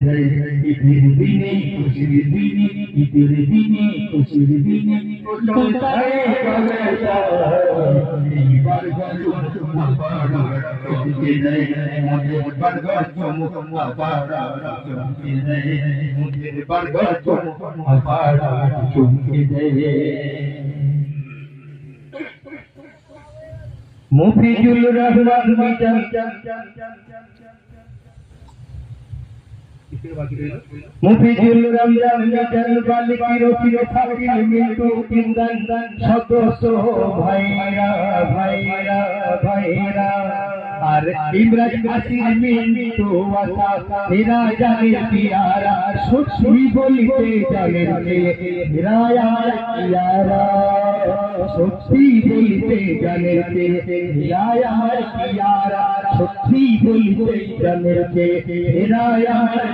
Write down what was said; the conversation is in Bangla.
ঈদের দিনে খুশির দিনে ঈদের দিনে খুশির দিনে কোথায় গেলে এইবার গেল আপাড়া চমকে দেয় মোদের বারগার চমক আপাড়া চমকে দেয় মোদের বারগার চমক আপাড়া চমকে দেয় মুফিজুল রহমান মিজান মুফিজুল রমজান মিজান বালিকি রফিক ফাকিল মিন্টু কিন্দান সদস্য ভাইরা ভাইরা ভাইরা আর ইমরান আসির মিন্টু ওয়াসা এরা জানে পিয়ারা সত্যি বলিতে জানেন এরা আমার পিয়ারা সত্যি বলিতে জানেন এরা আমার পিয়ারা সত্যি বলিতে জানেন এরা আমার